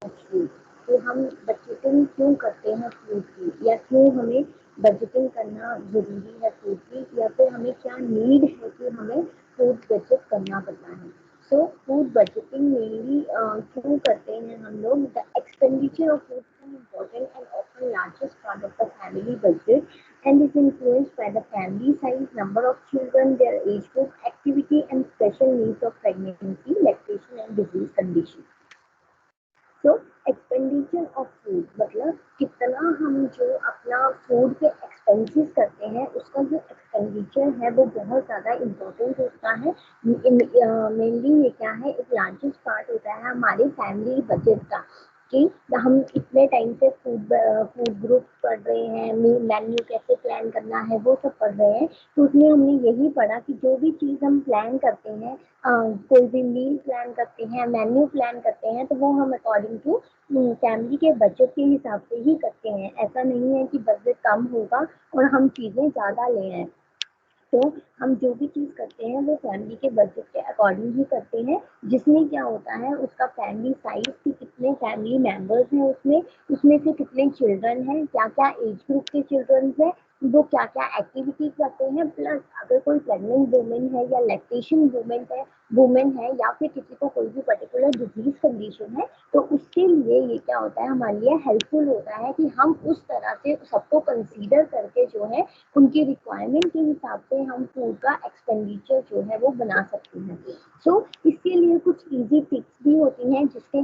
Food, तो हम budgeting क्यों करते हैं फूड की, या क्यों हमें बजटिंग करना ज़रूरी है फूड की, या फिर हमें क्या नीड है कि हमें फूड बजट करना पड़ता है। सो फूड बजटिंग मेनली क्यों करते हैं हम लोग, the expenditure of food is an important and often largest part of the family budget and is influenced by the family size, number of children, their age group, activity and special needs of pregnancy, lactation and disease condition. तो expenditure of food मतलब कितना हम जो अपना food पे expenses करते हैं उसका जो एक्सपेंडिचर है वो बहुत ज़्यादा इम्पोर्टेंट होता है। मेनली ये क्या है, एक लार्जेस्ट पार्ट होता है हमारे फैमिली बजट का, कि हम इतने टाइम से फूड फूड ग्रुप पढ़ रहे हैं, मेन्यू कैसे प्लान करना है वो सब पढ़ रहे हैं। तो उसमें हमने यही पढ़ा कि जो भी चीज़ हम प्लान करते हैं, कोई भी मील प्लान करते हैं, मेन्यू प्लान करते हैं, तो वो हम अकॉर्डिंग टू फैमिली के बजट के हिसाब से ही करते हैं। ऐसा नहीं है कि बजट कम होगा और हम चीज़ें ज़्यादा ले आए। तो हम जो भी चीज़ करते हैं वो फैमिली के बजट के अकॉर्डिंग ही करते हैं, जिसमें क्या होता है उसका फैमिली साइज की कितने फैमिली मेंबर्स हैं, उसमें उसमें से कितने चिल्ड्रन हैं, क्या क्या एज ग्रुप के चिल्ड्रन हैं, वो क्या क्या एक्टिविटी करते हैं, प्लस अगर कोई प्रेग्नेंट वुमेन है या लैक्टेशन वुमेन है या फिर किसी को कोई भी पर्टिकुलर डिजीज कंडीशन है, तो उसके लिए ये क्या होता है हमारे लिए हेल्पफुल होता है कि हम उस तरह से सबको कंसीडर करके जो है उनकी रिक्वायरमेंट के हिसाब से हम फूड का एक्सपेंडिचर जो है वो बना सकते हैं। सो इसके लिए कुछ इजी टिप्स भी होती हैं जिसके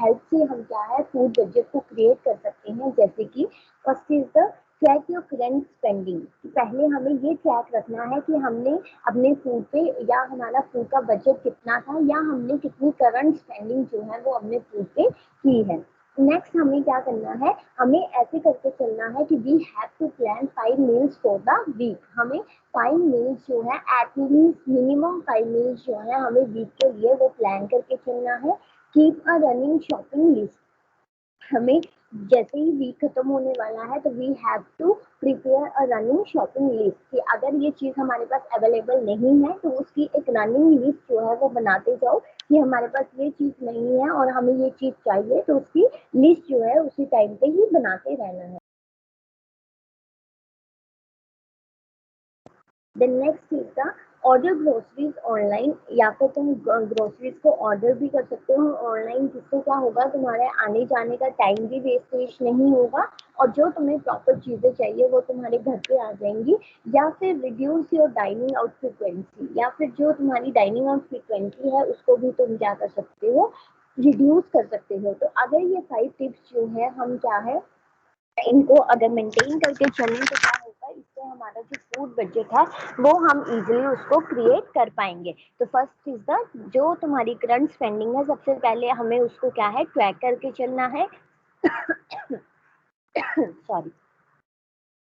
हेल्प से हम क्या है फूड बजट को क्रिएट कर सकते हैं। जैसे कि first is the track your current spending. पहले हमें ये ट्रैक रखना है कि हमने अपने फूड पे या हमारा फूड का बजट कितना था, या हमने कितनी करंट स्पेंडिंग जो है वो अपने फूड पे की है। नेक्स्ट हमें क्या करना है, हमें ऐसे करके चलना है कि we have to plan 5 meals for the week. हमें 5 मील्स जो है एटलीस्ट मिनिमम 5 मील्स जो है हमें वीक के लिए वो प्लान करके चलना है। Keep a running shopping list. हमें जैसे ही वीक खत्म होने वाला है तो we have to prepare a running shopping list, कि अगर ये चीज़ हमारे पास अवेलेबल नहीं है तो उसकी एक रनिंग लिस्ट जो है वो बनाते जाओ कि हमारे पास ये चीज़ नहीं है और हमें ये चीज़ चाहिए, तो उसकी लिस्ट जो है उसी टाइम पे ही बनाते रहना है। Then next is the order groceries online, या फिर तुम ग्रोसरीज को ऑर्डर भी कर सकते हो ऑनलाइन, जिससे क्या होगा तुम्हारे आने जाने का टाइम भी वेस्टेज नहीं होगा और जो तुम्हें प्रॉपर चीज़ें चाहिए वो तुम्हारे घर पे आ जाएंगी। या फिर reduce your dining out frequency, या फिर जो तुम्हारी डाइनिंग आउट फ्रिक्वेंसी है उसको भी तुम क्या कर सकते हो, रिड्यूस कर सकते हो। तो अगर ये 5 टिप्स जो है हम क्या है इनको अगर मेंटेन करके चलें तो क्या होगा, इससे हमारा जो फूड बजट है वो हम इजीली उसको क्रिएट कर पाएंगे। तो फर्स्ट इज द जो तुम्हारी करंट स्पेंडिंग है सबसे पहले हमें उसको क्या है ट्रैक करके चलना है। Sorry,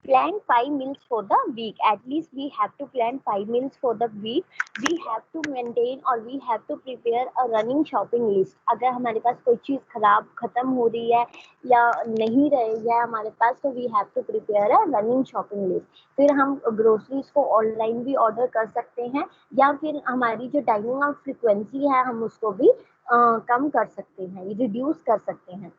plan 5 meals for the week. At least we have to plan 5 meals for the week. We have to maintain or we have to prepare a running shopping list. अगर हमारे पास कोई चीज़ खराब खत्म हो रही है या नहीं रही है हमारे पास, तो we have to prepare a running shopping list. फिर हम ग्रोसरीज को ऑनलाइन भी ऑर्डर कर सकते हैं, या फिर हमारी जो डाइनिंग आउट फ्रिक्वेंसी है हम उसको भी कम कर सकते हैं, रिड्यूस कर सकते हैं।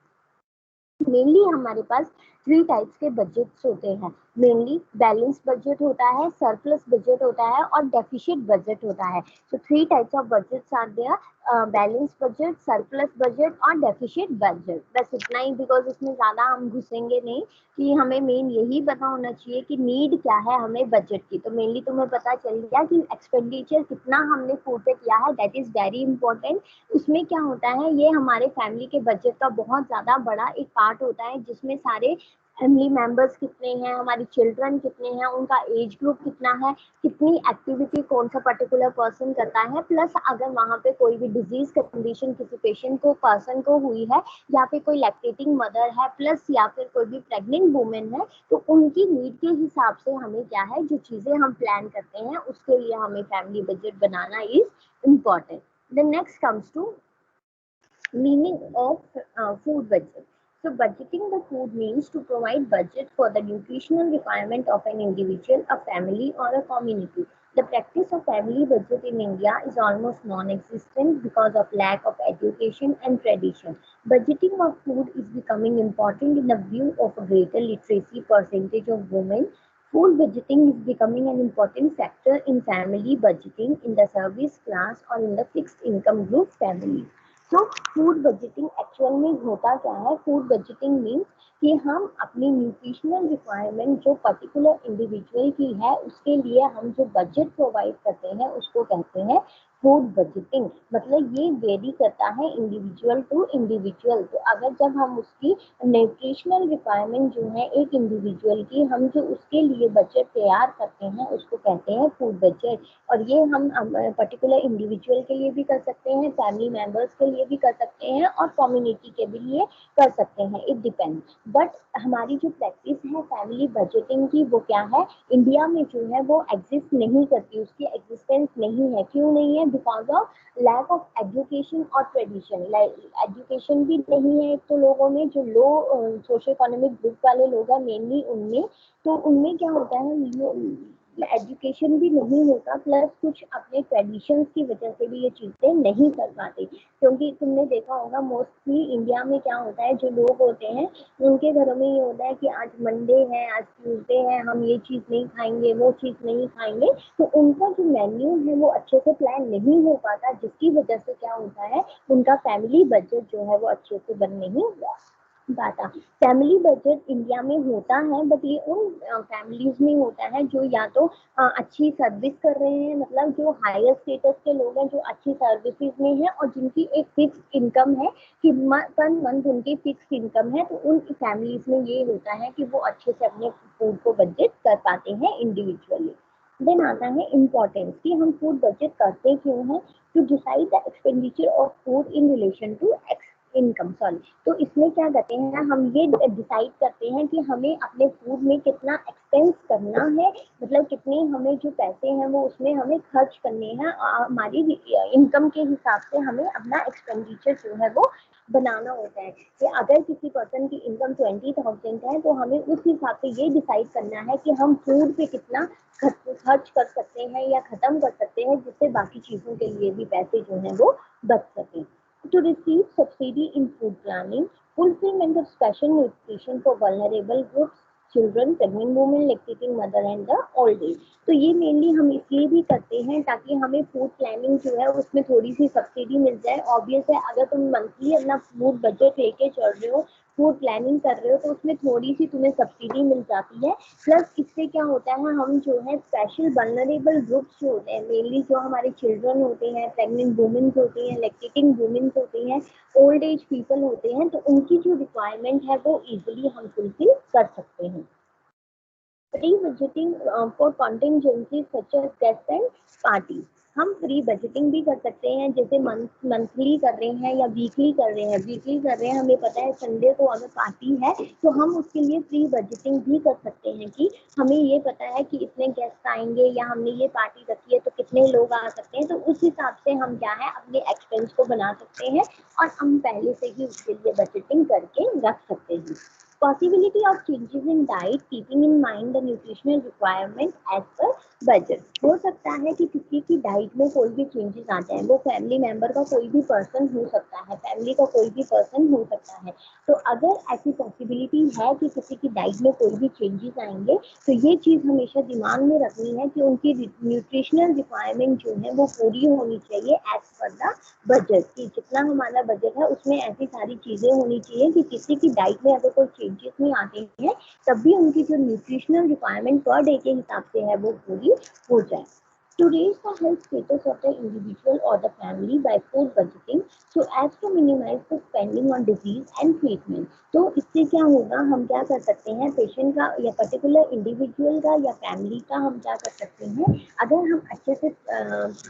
मेनली हमारे पास 3 टाइप्स के बजट्स होते हैं। मेनली बैलेंस बजट होता है, सरप्लस बजट होता है और डेफिशिट बजट होता है। तो 3 types of budgets are there, balance budget, surplus budget और डेफिशिट बजट। बस इतना ही, बिकॉज इसमें ज़्यादा हम घुसेंगे नहीं, कि हमें मेन यही पता होना चाहिए कि नीड क्या है हमें बजट की। तो मेनली तुम्हें पता चल गया कि एक्सपेंडिचर कितना हमने फूड पे किया है, दैट इज़ वेरी इंपॉर्टेंट। उसमें क्या होता है, ये हमारे फैमिली के बजट का बहुत ज़्यादा बड़ा एक पार्ट होता है, जिसमें सारे फैमिली मेंबर्स कितने हैं, हमारे चिल्ड्रन कितने हैं, उनका एज ग्रुप कितना है, कितनी एक्टिविटी कौन सा पर्टिकुलर पर्सन करता है, प्लस अगर वहाँ पे कोई भी डिजीज कंडीशन किसी पेशेंट को पर्सन को हुई है, या फिर कोई लैक्टेटिंग मदर है, प्लस या फिर कोई भी प्रेग्नेंट वुमेन है, तो उनकी नीड के हिसाब से हमें क्या है जो चीज़ें हम प्लान करते हैं उसके लिए हमें family budget banana is important. The next comes to meaning of food budget. So budgeting the food means to provide budget for the nutritional requirement of an individual, a family or a community. The practice of family budget in India is almost non-existent because of lack of education and tradition. Budgeting of food is becoming important in the view of a greater literacy percentage of women. Food budgeting is becoming an important factor in family budgeting in the service class or in the fixed income group families. So food budgeting actual में होता क्या है? Food budgeting means कि हम अपनी nutritional requirement जो particular individual की है उसके लिए हम जो बजट प्रोवाइड करते हैं उसको कहते हैं फूड बजटिंग। मतलब ये वेरी करता है इंडिविजुअल टू इंडिविजुअल। तो अगर जब हम उसकी न्यूट्रिशनल रिक्वायरमेंट जो है एक इंडिविजुअल की, हम जो उसके लिए बजट तैयार करते हैं उसको कहते हैं फूड बजट। और ये हम पर्टिकुलर इंडिविजुअल के लिए भी कर सकते हैं, फैमिली मेंबर्स के लिए भी कर सकते हैं और कम्युनिटी के भी लिए कर सकते हैं, इट डिपेंड। बट हमारी जो प्रैक्टिस है फैमिली बजटिंग की वो क्या है, इंडिया में जो है वो एग्जिस्ट नहीं करती, उसकी एग्जिस्टेंस नहीं है। क्यों नहीं है? Because of lack of education और ट्रेडिशन। एजुकेशन भी नहीं है एक तो लोगों में, जो लो सोशो इकोनॉमिक ग्रुप वाले लोग हैं मेनली उनमें, तो उनमें क्या होता है एजुकेशन भी नहीं होता, प्लस कुछ अपने ट्रेडिशंस की वजह से भी ये चीजें नहीं कर पाते। क्योंकि तुमने देखा होगा मोस्टली इंडिया में क्या होता है, जो लोग होते हैं उनके घरों में ये होता है कि आज मंडे है, आज ट्यूसडे है, हम ये चीज नहीं खाएंगे, वो चीज नहीं खाएंगे। तो उनका जो मेन्यू है वो अच्छे से प्लान नहीं हो पाता, जिसकी वजह से क्या होता है उनका फैमिली बजट जो है वो अच्छे से बन नहीं पाता। फैमिली बजट इंडिया में होता है, बट ये उन फैमिलीज में होता है जो या तो अच्छी सर्विस कर रहे हैं, मतलब जो हायर स्टेटस के लोग हैं जो अच्छी सर्विसेज में हैं और जिनकी एक फिक्स इनकम है कि पर मंथ उनकी फिक्स इनकम है, तो उन फैमिलीज में ये होता है कि वो अच्छे से अपने फूड को बजट कर पाते हैं इंडिविजुअली। देन आता है इम्पोर्टेंस कि हम फूड बजट करते क्यों हैं। To decide the expenditure of food in relation to income, sorry. तो इसमें क्या कहते हैं, हम ये डिसाइड करते हैं कि हमें अपने फूड में कितना एक्सपेंस करना है, मतलब कितने हमें जो पैसे हैं वो उसमें हमें खर्च करने हैं। हमारी इनकम के हिसाब से हमें अपना एक्सपेंडिचर जो है वो बनाना होता है कि अगर किसी पर्सन की इनकम 20,000 है तो हमें उस हिसाब से ये डिसाइड करना है कि हम फूड पे कितना खर्च कर सकते हैं या खत्म कर सकते हैं, जिससे बाकी चीजों के लिए भी पैसे जो है वो बच सकें। To receive subsidy in food planning, fulfillment of special nutrition for vulnerable groups, children, pregnant women, lactating mother and the old age। तो ये मेनली हम इसलिए भी करते हैं ताकि हमें फूड प्लानिंग जो है उसमें थोड़ी सी सब्सिडी मिल जाए। ऑब्वियस है, अगर तुम मंथली अपना फूड बजट लेके चल रहे हो, फूड प्लानिंग कर रहे हो, तो उसमें थोड़ी सी तुम्हें सब्सिडी मिल जाती है। प्लस इससे क्या होता है, हम जो है स्पेशल वल्नरेबल ग्रुप्स जो होते हैं, मेनली जो हमारे चिल्ड्रन होते हैं, प्रेग्नेंट वुमेन्स होती हैं, लैक्टेटिंग वुमेन्स होती हैं, ओल्ड एज पीपल होते हैं, तो उनकी जो रिक्वायरमेंट है वो इजीली हम फुलफिल कर सकते हैं। Pre budgeting for contingency such as guest and party. हम प्री बजटिंग भी कर सकते हैं, जैसे मंथली कर रहे हैं या वीकली कर रहे हैं। वीकली कर रहे हैं, हमें पता है संडे को अगर पार्टी है तो हम उसके लिए प्री बजटिंग भी कर सकते हैं कि हमें ये पता है कि इतने गेस्ट आएंगे या हमने ये पार्टी रखी है तो कितने लोग आ सकते हैं। तो उस हिसाब से हम क्या है अपने एक्सपेंस को बना सकते हैं और हम पहले से ही उसके लिए बजटिंग करके रख सकते हैं। Possibility of changes in diet keeping in mind the nutritional requirement as per budget। हो सकता है कि किसी की डाइट में कोई भी चेंजेस आ जाए, वो फैमिली मेंबर का कोई भी पर्सन हो सकता है, फैमिली का कोई भी पर्सन हो सकता है। तो अगर ऐसी पॉसिबिलिटी है कि किसी की डाइट में कोई भी चेंजेस आएंगे, तो ये चीज हमेशा दिमाग में रखनी है कि उनकी न्यूट्रिशनल रिक्वायरमेंट जो है वो पूरी होनी चाहिए एज पर द बजट। कि जितना हमारा बजट है उसमें ऐसी सारी चीजें होनी चाहिए कि किसी की डाइट में अगर कोई चेंजेस नहीं आते हैं तब भी उनकी जो न्यूट्रिशनल रिक्वायरमेंट पर डे के हिसाब से है वो पूरी हो जाए। To raise the health status of the individual or the family by food budgeting so as to minimize the spending on disease and treatment। तो इससे क्या होगा, हम क्या कर सकते हैं, पेशेंट का या पर्टिकुलर इंडिविजुअल का या फैमिली का हम क्या कर सकते हैं, अगर हम अच्छे से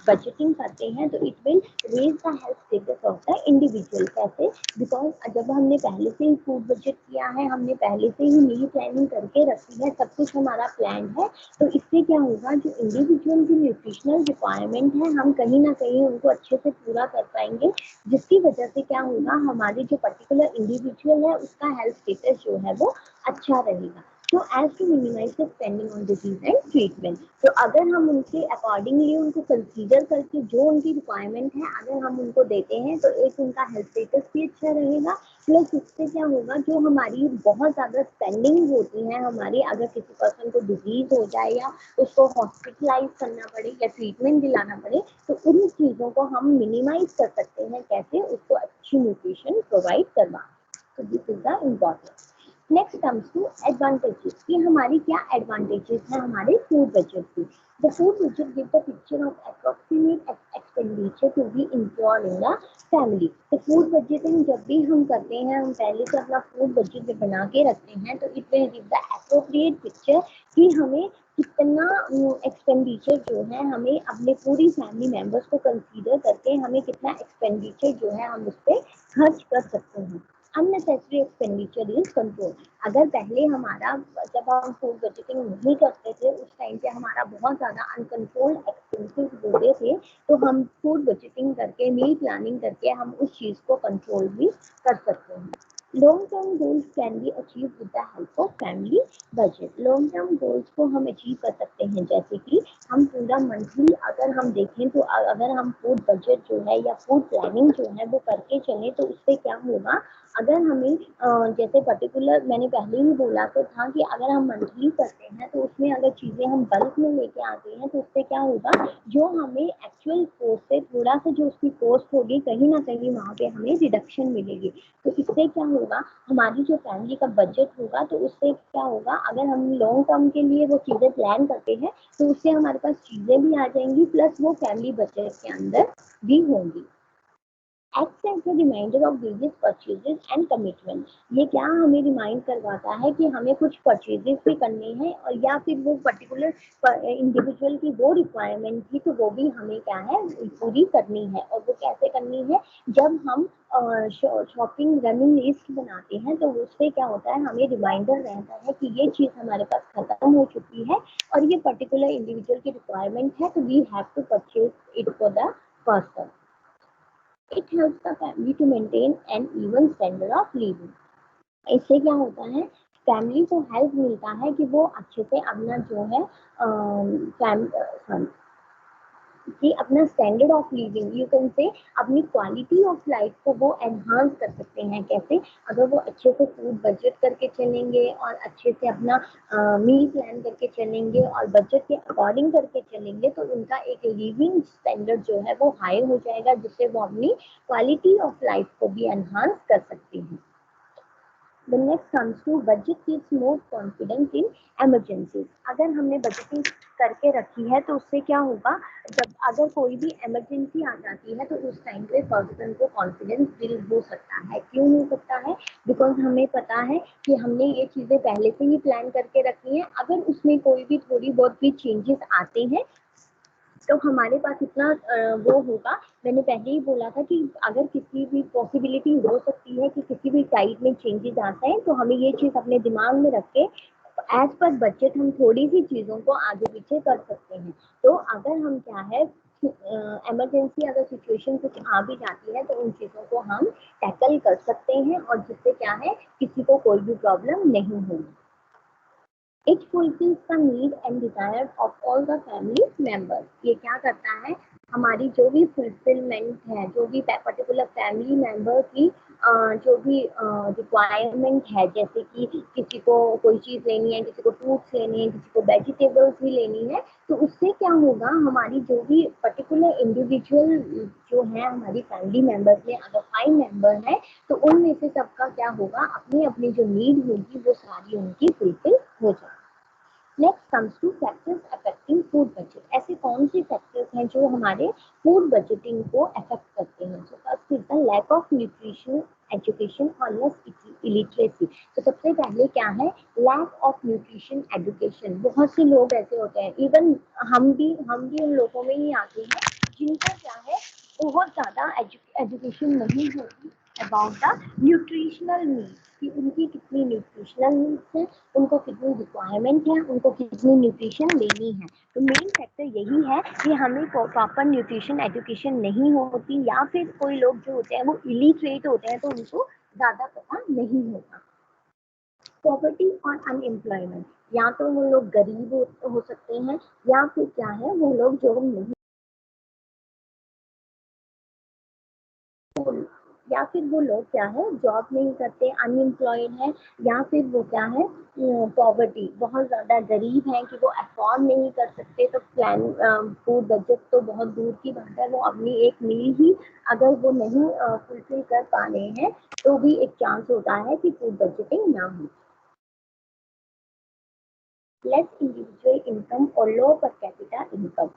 बजटिंग करते हैं तो it will raise the health status of the individual. कैसे? बिकॉज जब हमने पहले से ही फूड बजट किया है, हमने पहले से ही मील प्लानिंग करके रखी है, सब कुछ हमारा प्लान है, तो इससे क्या होगा, जो इंडिविजुअल की न्यूट्रिशनल रिक्वायरमेंट है हम कहीं ना कहीं उनको अच्छे से पूरा कर पाएंगे, जिसकी वजह से क्या होगा, हमारे जो पर्टिकुलर इंडिविजुअल है उसका हेल्थ स्टेटस जो है वो अच्छा रहेगा। so as to minimize the spending on disease and treatment. तो अगर हम उनके अकॉर्डिंगली उनको कंसीडर करके जो उनकी रिक्वायरमेंट है अगर हम उनको देते हैं तो एक उनका हेल्थ स्टेटस भी अच्छा रहेगा, प्लस इससे क्या होगा जो हमारी बहुत ज़्यादा स्पेंडिंग होती है हमारी, अगर किसी पर्सन को डिजीज हो जाए या उसको हॉस्पिटलाइज करना पड़े या ट्रीटमेंट दिलाना पड़े, तो उन चीज़ों को हम मिनिमाइज कर सकते हैं कैसे, उसको अच्छी न्यूट्रिशन प्रोवाइड करवा। तो this is the important. Next comes to advantages कि हमारी क्या एडवांटेजेस हैं हमारे फूड बजट की। The food budget give the picture of approximate expenditure to be include in the family. तो फूड बजटिंग जब भी हम करते हैं हम पहले से अपना फूड बजट बना के रखते हैं तो it will give the appropriate picture कि हमें कितना एक्सपेंडिचर जो है हमें अपने पूरी फैमिली मेंबर्स को कंसीडर करके हमें कितना एक्सपेंडिचर जो है हम उस पर खर्च कर सकते हैं। Unnecessary expenditure is control. अगर पहले हमारा जब हम फूड बजटिंग नहीं करते थे उस टाइम पे हमारा बहुत ज़्यादा अनकंट्रोल्ड एक्सपेंसेस होते थे, तो हम फूड बजटिंग करके मील प्लानिंग करके हम उस चीज़ को कंट्रोल भी कर सकते हैं। Long term goals can be achieve with the help of family budget. Long term goals को हम अचीव कर सकते हैं जैसे कि हम पूरा मंथली अगर हम देखें तो अगर हम फूड बजट जो है या फूड प्लानिंग जो है वो करके चलें तो उससे क्या होगा, अगर हमें जैसे पर्टिकुलर मैंने पहले ही बोला तो था कि अगर हम मंथली करते हैं तो उसमें अगर चीज़ें हम बल्क में लेके आते हैं तो उससे क्या होगा, जो हमें एक्चुअल कॉस्ट से थोड़ा सा जो उसकी कॉस्ट होगी कहीं ना कहीं वहाँ पे हमें रिडक्शन मिलेगी। तो इससे क्या होगा, हमारी जो फैमिली का बजट होगा तो उससे क्या होगा, अगर हम लॉन्ग टर्म के लिए वो चीज़ें प्लान करते हैं तो उससे हमारे पास चीज़ें भी आ जाएंगी प्लस वो फैमिली बजट के अंदर भी होंगी। Act as a reminder of various purchases and commitment. ये क्या हमें रिमाइंड करवाता है कि हमें कुछ परचेजेस भी करने हैं और या फिर वो पर्टिकुलर इंडिविजुअल की वो रिक्वायरमेंट थी तो वो भी हमें क्या है पूरी करनी है। और वो कैसे करनी है, जब हम शॉपिंग रनिंग लिस्ट बनाते हैं तो उससे क्या होता है हमें रिमाइंडर रहता है कि ये चीज़ हमारे पास खत्म हो चुकी है और ये पर्टिकुलर इंडिविजुअल की रिक्वायरमेंट है तो we have to purchase it for the person. It helps the family to maintain an even standard of living. इससे क्या होता है, फैमिली को हेल्प मिलता है कि वो अच्छे से अपना जो है कि अपना standard of living you can say अपनी क्वालिटी ऑफ लाइफ को वो एनहांस कर सकते हैं। कैसे, अगर वो अच्छे से फूड बजट करके चलेंगे और अच्छे से अपना मील प्लान करके चलेंगे और बजट के अकॉर्डिंग करके चलेंगे तो उनका एक लिविंग स्टैंडर्ड जो है वो हाई हो जाएगा जिससे वो अपनी क्वालिटी ऑफ लाइफ को भी एनहांस कर सकते हैं। The next comes to budget gives more confidence in emergencies। अगर हमने बजटिंग करके रखी है तो उससे क्या होगा, जब अगर कोई भी इमरजेंसी आ जाती है तो उस टाइम पे पर्सन को कॉन्फिडेंस बिल्ड हो सकता है। क्यों हो सकता है, बिकॉज हमें पता है कि हमने ये चीज़ें पहले से ही प्लान करके रखी हैं। अगर उसमें कोई भी थोड़ी बहुत भी चेंजेस आते हैं तो हमारे पास इतना वो होगा। मैंने पहले ही बोला था कि अगर किसी भी पॉसिबिलिटी हो सकती है कि किसी भी टाइप में चेंजेस आता है तो हमें ये चीज़ अपने दिमाग में रख के एज पर बजट हम थोड़ी सी चीज़ों को आगे पीछे कर सकते हैं। तो अगर हम क्या है इमरजेंसी अगर सिचुएशन कुछ आ भी जाती है तो उन चीज़ों को हम टैकल कर सकते हैं और जिससे क्या है किसी को कोई भी प्रॉब्लम नहीं होगी। It fulfils the need and desire of all the family members. ये क्या करता है, हमारी जो भी फुलफिलमेंट है, जो भी पर्टिकुलर फैमिली मेंबर की जो भी रिक्वायरमेंट है, जैसे कि किसी को कोई चीज़ लेनी है, किसी को फ्रूट्स लेने हैं, किसी को वेजिटेबल्स भी लेनी है, तो उससे क्या होगा, हमारी जो भी पर्टिकुलर इंडिविजुअल जो है हमारी फैमिली मेंबर्स में अगर 5 मेंबर हैं तो उनमें से सबका क्या होगा, अपनी अपनी जो नीड होगी वो सारी उनकी फुलफिल हो जाए। Next comes two factors affecting food budget. ऐसे कौन से फैक्टर्स हैं जो हमारे फूड बजटिंग को अफेक्ट करते हैं। So first is the lack of nutrition education और लेस इलिटरेसी। तो सबसे पहले क्या है, लैक ऑफ न्यूट्रिशन एजुकेशन। बहुत से लोग ऐसे होते हैं, इवन हम भी उन लोगों में ही आते हैं जिनका क्या है बहुत ज़्यादा एजुकेशन नहीं होती अबाउट द न्यूट्रिशनल नीड्स कि उनकी कितनी न्यूट्रिशनल नीड्स हैं, उनको कितनी रिक्वायरमेंट है, उनको कितनी न्यूट्रिशन लेनी है। तो मेन फैक्टर यही है कि हमें प्रॉपर न्यूट्रिशन एजुकेशन नहीं होती या फिर कोई लोग जो होते हैं वो इलिटरेट होते हैं तो उनको ज़्यादा पता नहीं होता। पॉवर्टी और अनएम्प्लॉयमेंट, या तो वो लोग गरीब हो सकते हैं, या फिर क्या है वो लोग जो नहीं, या फिर वो लोग क्या है जॉब नहीं करते, अनएम्प्लॉयड है, या फिर वो क्या है पॉवर्टी, बहुत ज्यादा गरीब है कि वो अफोर्ड नहीं कर सकते, तो प्लान फूड बजट तो बहुत दूर की बात है, वो अपनी एक मील ही अगर वो नहीं फुलफिल कर पा रहे हैं तो भी एक चांस होता है कि फूड बजटिंग ना हो। लेस इंडिविजुअल इनकम और लो पर कैपिटा इनकम,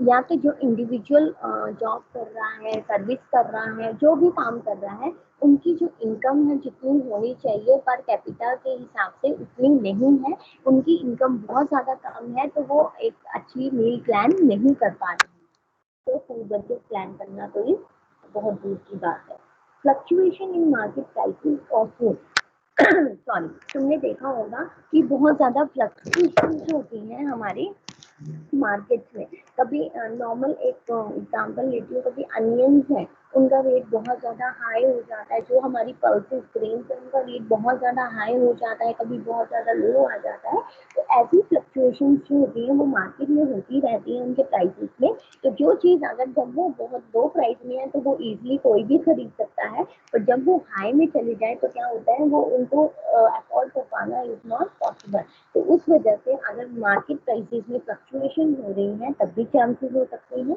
या तो जो इंडिविजुअल जॉब कर रहा है, सर्विस कर रहा है, जो भी काम कर रहा है, उनकी जो इनकम है जितनी होनी चाहिए पर कैपिटा के हिसाब से उतनी नहीं है, उनकी इनकम बहुत ज़्यादा कम है, तो वो एक अच्छी मील प्लान नहीं कर पा रहे हैं। तो फूड बजट प्लान करना तो ये बहुत दूर की बात है। Fluctuation in market prices of food, sorry, तुमने देखा होगा कि बहुत ज़्यादा फ्लक्चुएशन होती हैं हमारी मार्केट्स में। कभी नॉर्मल एक एग्जांपल लेती हूँ, कभी अनियंस है, उनका रेट बहुत ज़्यादा हाई हो जाता है, जो हमारी पल्सेस ग्रेन्स है उनका रेट बहुत ज़्यादा हाई हो जाता है, कभी बहुत ज़्यादा लो आ जाता है। तो ऐसी फ्लक्चुएशन जो होती है वो मार्केट में होती रहती है उनके प्राइसेस में। तो जो चीज़ अगर जब वो बहुत लो प्राइस में है तो वो इजीली कोई भी खरीद सकता है, पर जब वो हाई में चली जाए तो क्या होता है वो उनको अफोर्ड कर पाना इज नॉट पॉसिबल। तो उस वजह से अगर मार्केट प्राइसेस में फ्लक्चुएशन हो रही है तब भी चांसेस हो सकते हैं।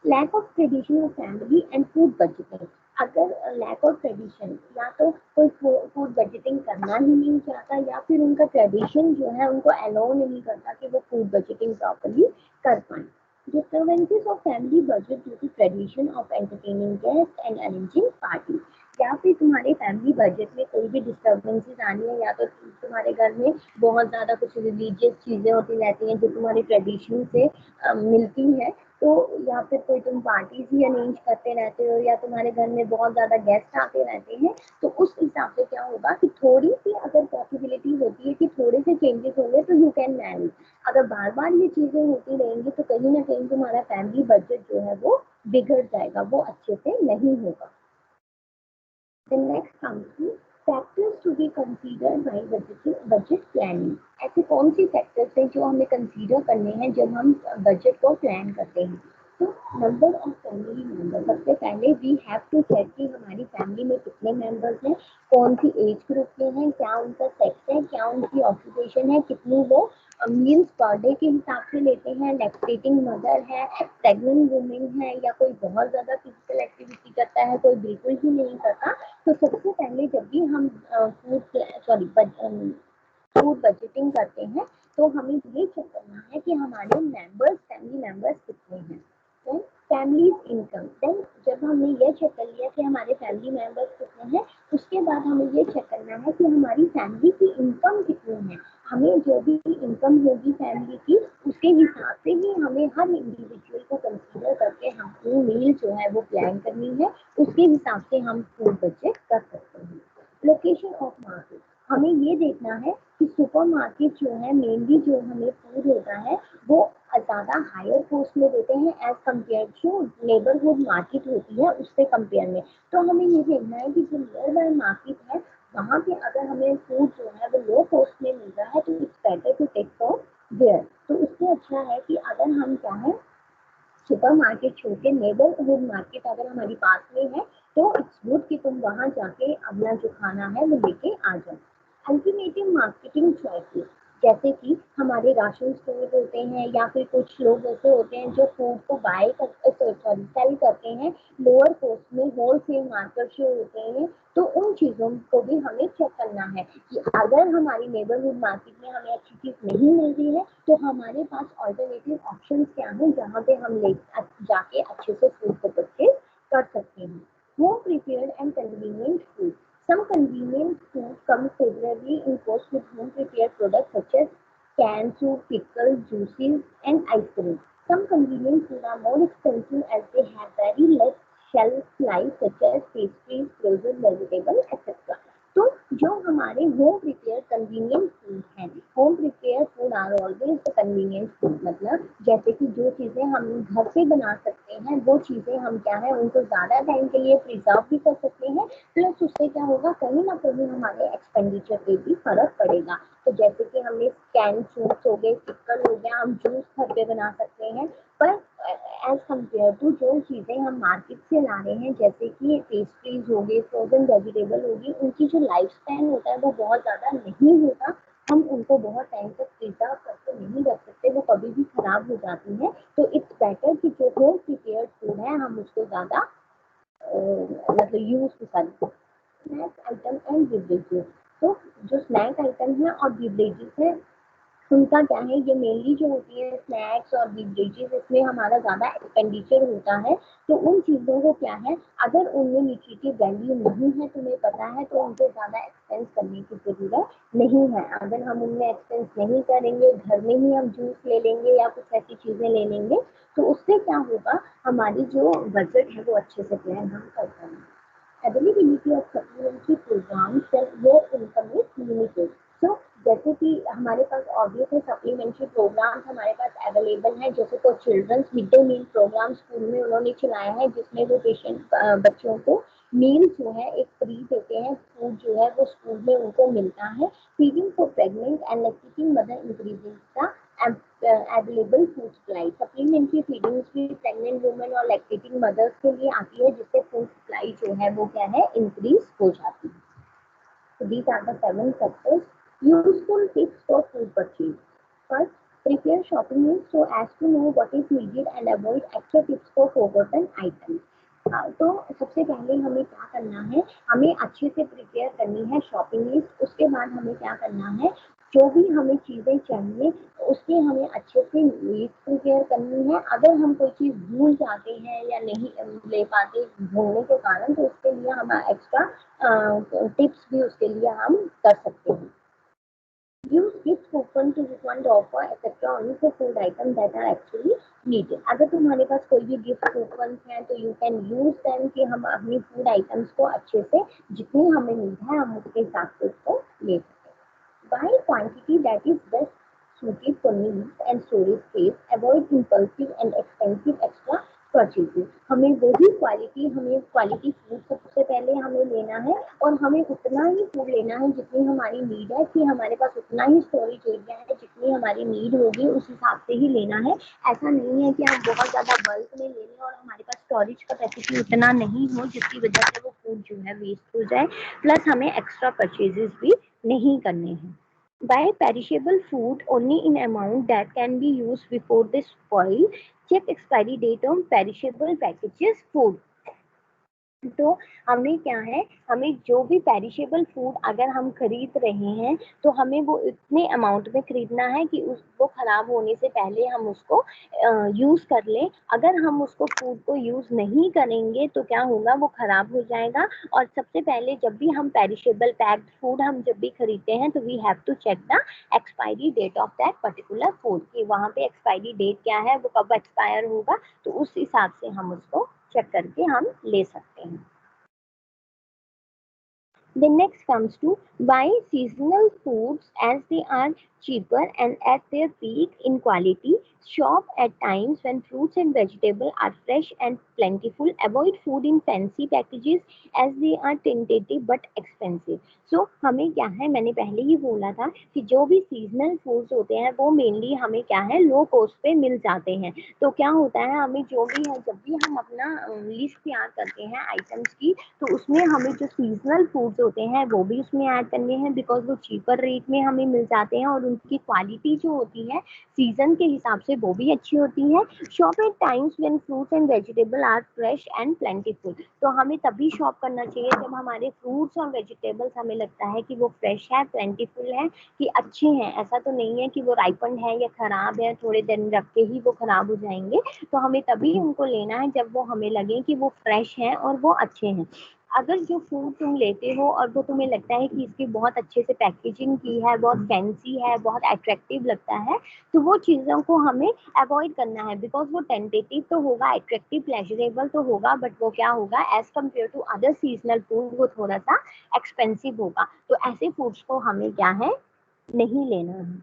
Lack of tradition of family and food budgeting, अगर लैक ऑफ ट्रेडिशन, या तो कोई फूड बजटिंग करना ही नहीं चाहता, या फिर उनका ट्रेडिशन जो है उनको अलाउ नहीं करता कि वो फूड बजटिंग प्रॉपरली कर पाए। Disturbances of family budget due to tradition of entertaining guest and arranging party, या फिर तुम्हारे फैमिली बजट में कोई भी डिस्टर्बेंसेस आनी है, या तो तुम्हारे घर में बहुत ज़्यादा कुछ रिलीजियस चीज़ें होती रहती हैं जो तुम्हारे ट्रेडिशन से मिलती है, तो या फिर कोई तुम पार्टीज ही अरेंज करते रहते हो, या तुम्हारे घर में बहुत ज़्यादा गेस्ट आते रहते हैं, तो उस हिसाब से क्या होगा कि थोड़ी सी अगर पॉसिबिलिटी होती है कि थोड़े से चेंजेस होंगे तो यू कैन मैनेज। अगर बार बार ये चीज़ें होती रहेंगी तो कहीं ना कहीं तुम्हारा फैमिली बजट जो है वो बिगड़ जाएगा, वो अच्छे से नहीं होगा। The next comes to factors to be considered by budget planning. ऐसे कौन सी फैक्टर्स हैं जो हमें कंसीडर करने हैं जब हम बजट को प्लान करते हैं? तो नंबर ऑफ फैमिली मेंबर, सबसे पहले वी हैव टू चेक कि हमारी फैमिली में कितने मेंबर्स हैं, कौन सी एज ग्रुप के हैं, क्या उनका सेक्स है, क्या उनकी ऑक्यूपेशन है, कितनी वो मील्स पर डे के हिसाब से लेते हैं, लैक्टेटिंग मदर है, प्रेग्नेंट वुमेन है, या कोई बहुत ज़्यादा फिजिकल एक्टिविटी करता है, कोई बिल्कुल ही नहीं करता। तो सबसे पहले जब भी हम फूड बजटिंग करते हैं तो हमें ये चेक करना है कि हमारे फैमिली मेंबर्स कितने हैं। देन फैमिलीज इनकम, देन जब हमने ये चेक कर लिया कि हमारे फैमिली मेंबर्स कितने हैं, उसके बाद हमें ये चेक करना है कि हमारी फैमिली की इनकम कितनी है। हमें जो भी इनकम होगी फैमिली की उसके हिसाब से ही हमें हर इंडिविजुअल को कंसीडर करके अपनी मील जो है वो प्लान करनी है, उसके हिसाब से हम फूड बजट कर सकते हैं। लोकेशन ऑफ मार्केट, हमें ये देखना है कि सुपर मार्केट जो है मेनली जो हमें फूड होता है वो ज़्यादा हायर कॉस्ट में देते हैं as compare to neighbourhood market होती है उससे कंपेयर में। तो हमें ये देखना है कि जो नियर बाय मार्केट है वहाँ पे अगर हमें फूड जो है वो लो कॉस्ट में मिल रहा है तो it's better to take for there. तो उससे अच्छा है कि अगर हम क्या है सुपर मार्केट छोड़ के नेबरहुड मार्केट अगर हमारी पास में है तो इट्स गुड कि तुम वहां जाके अपना जो खाना है वो लेके आ जाओ। अल्टरनेटिव मार्केटिंग चॉइसेस, जैसे कि हमारे राशन स्टोर होते हैं, या फिर कुछ लोग ऐसे होते हैं जो फूड को बाय कर सॉरी सेल करते हैं लोअर कॉस्ट में, होलसेल मार्केट जो होते हैं। तो उन चीज़ों को भी हमें चेक करना है कि अगर हमारी नेबरहुड मार्केट में हमें अच्छी चीज़ नहीं मिल रही है तो हमारे पास ऑल्टरनेटिव ऑप्शन क्या है जहाँ पे हम ले जाके अच्छे से फूड को परचेज कर सकते हैं। Home prepared and convenient food, some convenient food comes favorably in cost with home prepared products such as canned soup, pickles, juices, and ice cream. Some convenient food are more expensive as they have very less shelf life such as pastries, frozen vegetables, etc. तो जो हमारे home prepare convenient food हैं, home prepare food are always the convenient food, मतलब जैसे कि जो चीजें हम घर पे बना सकते हैं वो चीजें हम क्या है उनको ज्यादा टाइम के लिए प्रिजर्व भी कर सकते हैं, प्लस उससे क्या होगा कहीं ना कहीं हमारे एक्सपेंडिचर पे भी फर्क पड़ेगा। तो जैसे कि हमने कैन फ्रूट्स हो गए, चिकन हो गया, हम जूस घर पे बना सकते हैं, पर एज कम्पेयर टू जो चीजें हम मार्केट से ला रहे हैं जैसे कि पेस्ट्रीज हो गई, फ्रोजन वेजिटेबल होगी, उनकी जो लाइफ स्पैन होता है वो बहुत ज्यादा नहीं होता। हम उनको बहुत टाइम तक प्रिजर्व करके नहीं रख सकते, वो कभी भी खराब हो जाती है। तो इट्स बेटर कि जो होम प्रिपेयर्ड फूड है हम उसको ज्यादा मतलब यूज करें। स्नैक्स आइटम एंड बेवरेजेस, तो जो स्नैक आइटम है और बेवरेजेस है उनका क्या है, ये मेनली जो होती है स्नैक्स और बेवरेजेस, इसमें हमारा ज़्यादा एक्सपेंडिचर होता है। तो उन चीज़ों को क्या है, अगर उनमें न्यूट्रिटिव वैल्यू नहीं है, तुम्हें पता है, तो उनको ज़्यादा एक्सपेंस करने की ज़रूरत नहीं है। अगर हम उनमें एक्सपेंस नहीं करेंगे, घर में ही हम जूस ले लेंगे या कुछ ऐसी चीज़ें ले लेंगे, तो उससे क्या होगा, हमारी जो बजट है वो अच्छे से प्लान हम कर पाएंगे। Availability of supplementary programs and your income is limited. So जैसे कि हमारे पास ऑब्वियस है सप्लीमेंट्री प्रोग्राम्स हमारे पास अवेलेबल हैं, जैसे कोई children's mid day meal program school में उन्होंने चलाया है, जिसमें वो पेशेंट बच्चों को मील जो है एक फ्री देते हैं, फूड जो है वो स्कूल में उनको मिलता है। Feeding for pregnant and lactating mother increasing the available food supply. Supplementary feeding भी प्रेग्नेंट वुमेन और लैक्टेटिंग मदर्स के लिए आती है, जिससे फूड सप्लाई जो है वो क्या है इंक्रीज हो जाती है। So these are the 7 factors. Useful tips for food purchase. First, prepare shopping list so as to know what is needed and avoid extra tips for forgotten items. तो सबसे पहले हमें क्या करना है, हमें अच्छे से प्रिपेयर करनी है शॉपिंग लिस्ट। उसके बाद हमें क्या करना है, जो भी हमें चीज़ें चाहिए उसकी हमें अच्छे से लिस्ट प्रिपेयर करनी है। अगर हम कोई चीज़ भूल जाते हैं या नहीं ले पाते भूलने के कारण, तो उसके लिए हम एक्स्ट्रा टिप्स भी उसके लिए हम कर सकते हैं। Use gift coupon to refund offer etcetera only for food item that are actually needed. अगर तुम्हारे पास कोई भी गिफ्ट कूपन है तो यू कैन यूज देम कि हम अपनी फूड आइटम्स को अच्छे से जितनी हमें नीड है हम उसके हिसाब से उसको ले सकें। By quantity that is best suited for needs and storage space. Avoid impulsive and expensive extra purchases. हमें क्वालिटी फूड सबसे पहले हमें लेना है, और हमें उतना ही फूड लेना है जितनी हमारी नीड है, कि हमारे पास उतना ही स्टोरेज एरिया है, जितनी हमारी नीड होगी उस हिसाब से ही लेना है। ऐसा नहीं है कि हम बहुत ज़्यादा बल्क में ले लें और हमारे पास स्टोरेज कैपेसिटी उतना नहीं हो जिसकी वजह से वो फूड जो है वेस्ट हो जाए, प्लस हमें एक्स्ट्रा परचेजेस भी नहीं करने हैं। Buy perishable food only in amount that can be used before they spoil. Check expiry date on perishable packages food. तो हमें क्या है, हमें जो भी पेरिशेबल फूड अगर हम खरीद रहे हैं तो हमें वो इतने अमाउंट में खरीदना है कि उसको खराब होने से पहले हम उसको यूज़ कर लें। अगर हम उसको फूड को यूज़ नहीं करेंगे तो क्या होगा, वो खराब हो जाएगा। और सबसे पहले जब भी हम पेरिशेबल पैक्ड फूड हम जब भी खरीदते हैं तो we have to check the expiry date of that particular food, कि वहाँ पे एक्सपायरी डेट क्या है, वो कब एक्सपायर होगा, तो उस हिसाब से हम उसको चेक करके हम ले सकते हैं। The next comes to buy seasonal foods as they are cheaper and at their peak in quality. Shop at times when fruits and vegetables are fresh and plentiful. Avoid food in fancy packages as they are tentative but expensive. So हमें क्या है, मैंने पहले ही बोला था कि जो भी सीजनल फूड्स होते हैं वो मेनली हमें क्या है लो कॉस्ट पे मिल जाते हैं। तो क्या होता है, हमें जो भी है जब भी हम अपना लिस्ट तैयार करते हैं आइटम्स की, तो उसमें हमें जो सीजनल फूड्स होते हैं वो भी उसमें ऐड करने हैं, बिकॉज वो चीपर रेट में हमें मिल जाते हैं और उनकी क्वालिटी जो होती है सीजन के हिसाब से वो भी अच्छी होती है। Shop at times when fruits and vegetable are fresh and plentiful. तो हमें तभी शॉप करना चाहिए जब हमारे फ्रूट्स और वेजिटेबल्स हमें लगता है कि वो फ्रेश है, प्लेंटीफुल है, कि अच्छे हैं। ऐसा तो नहीं है कि वो राइपन है या खराब है, थोड़े दिन रख के ही वो खराब हो जाएंगे। तो हमें तभी उनको लेना है जब वो हमें लगे कि वो फ्रेश हैं और वो अच्छे हैं। अगर जो फूड तुम लेते हो और वो तुम्हें लगता है कि इसकी बहुत अच्छे से पैकेजिंग की है, बहुत फैंसी है, बहुत अट्रैक्टिव लगता है, तो वो चीज़ों को हमें अवॉइड करना है, बिकॉज वो टेंटेटिव तो होगा, अट्रैक्टिव प्लेजरेबल तो होगा, बट वो क्या होगा, as compare to other seasonal food वो थोड़ा सा एक्सपेंसिव होगा। तो ऐसे फूड्स को हमें क्या है नहीं लेना है,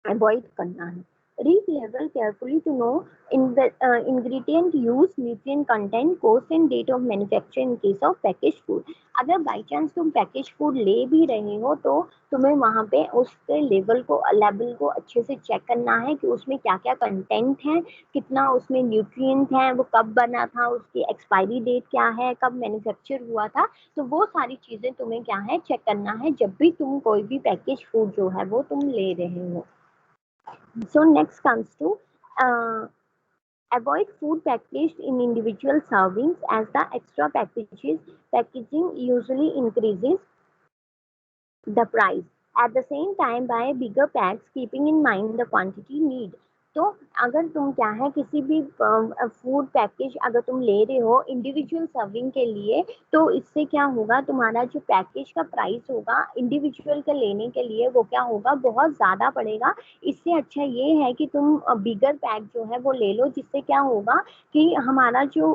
अवॉइड करना है। Read label carefully to know in the ingredient use, nutrient content, cost and date of manufacture in case of packaged food. अगर बाई चांस तुम पैकेज फूड ले भी रहे हो तो तुम्हें वहां पे उसके लेबल को अच्छे से चेक करना है कि उसमें क्या क्या कंटेंट है, कितना उसमें न्यूट्रिएंट है, वो कब बना था, उसकी एक्सपायरी डेट क्या है, कब मैन्युफैक्चर हुआ था। तो वो सारी चीजें तुम्हें क्या है चेक करना है जब भी तुम कोई भी पैकेज फूड जो है वो तुम ले रहे हो। So next comes to avoid food packaged in individual servings as the extra packaging usually increases the price. At the same time, buy bigger packs, keeping in mind the quantity need. तो अगर तुम क्या है किसी भी food package अगर तुम ले रहे हो इंडिविजुअल सर्विंग के लिए, तो इससे क्या होगा, तुम्हारा जो पैकेज का प्राइस होगा इंडिविजुअल के लेने के लिए वो क्या होगा, बहुत ज्यादा पड़ेगा। इससे अच्छा ये है कि तुम बिगर पैक जो है वो ले लो, जिससे क्या होगा कि हमारा जो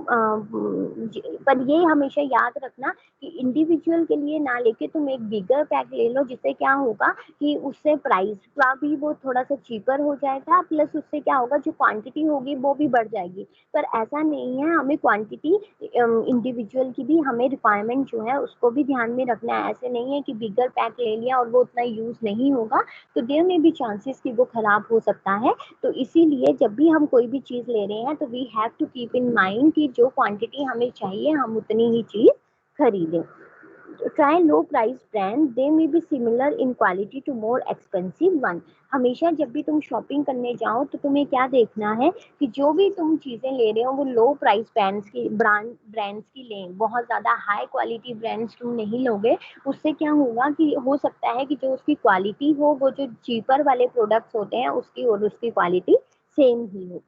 पर ये हमेशा याद रखना कि इंडिविजुअल के लिए ना लेके तुम एक बिगर पैक ले लो, जिससे क्या होगा कि उससे प्राइस का भी वो थोड़ा सा चीपर हो जाएगा, प्लस उससे क्या होगा जो क्वांटिटी होगी वो भी बढ़ जाएगी। पर ऐसा नहीं है, हमें क्वांटिटी इंडिविजुअल की भी हमें रिक्वायरमेंट जो है उसको भी ध्यान में रखना है। ऐसे नहीं है कि बिगर पैक ले लिया और वो उतना यूज नहीं होगा तो देयर में भी चांसेस कि वो खराब हो सकता है। तो इसीलिए जब भी हम कोई भी चीज ले रहे हैं तो we have to keep in mind कि जो क्वांटिटी हमें चाहिए हम उतनी ही चीज खरीदें। Try low price brand, they may be similar in quality to more expensive one. हमेशा जब भी तुम शॉपिंग करने जाओ तो तुम्हें क्या देखना है कि जो भी तुम चीजें ले रहे हो वो लो प्राइस ब्रांड्स की लें, बहुत ज्यादा हाई क्वालिटी ब्रांड्स तुम नहीं लोगे। उससे क्या होगा कि हो सकता है कि जो उसकी क्वालिटी हो वो जो चीपर वाले प्रोडक्ट्स होते हैं उसकी और उसकी क्वालिटी सेम ही हो।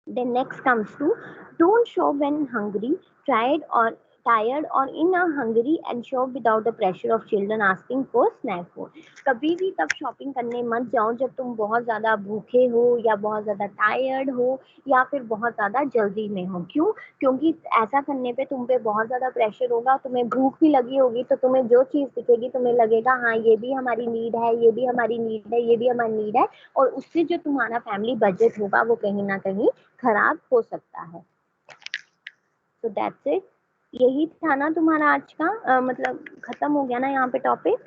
Then next comes to don't shop when hungry, tired or in a hungry and shop without the pressure of children asking for snack food. कभी भी तब शॉपिंग करने मत जाओ जब तुम बहुत ज्यादा भूखे हो या बहुत ज्यादा टायर्ड हो या फिर बहुत ज्यादा जल्दी में हो। क्यों? क्योंकि ऐसा करने पे तुम पे बहुत ज्यादा प्रेशर होगा, तुम्हें भूख भी लगी होगी तो तुम्हें जो चीज दिखेगी तुम्हें लगेगा हाँ ये भी हमारी नीड है, ये भी हमारी नीड है, ये भी हमारी नीड है, और उससे जो तुम्हारा फैमिली बजट होगा वो कहीं ना कहीं खराब हो सकता है। तो दैट्स इट, यही था ना तुम्हारा आज का मतलब खत्म हो गया ना यहाँ पे टॉपिक।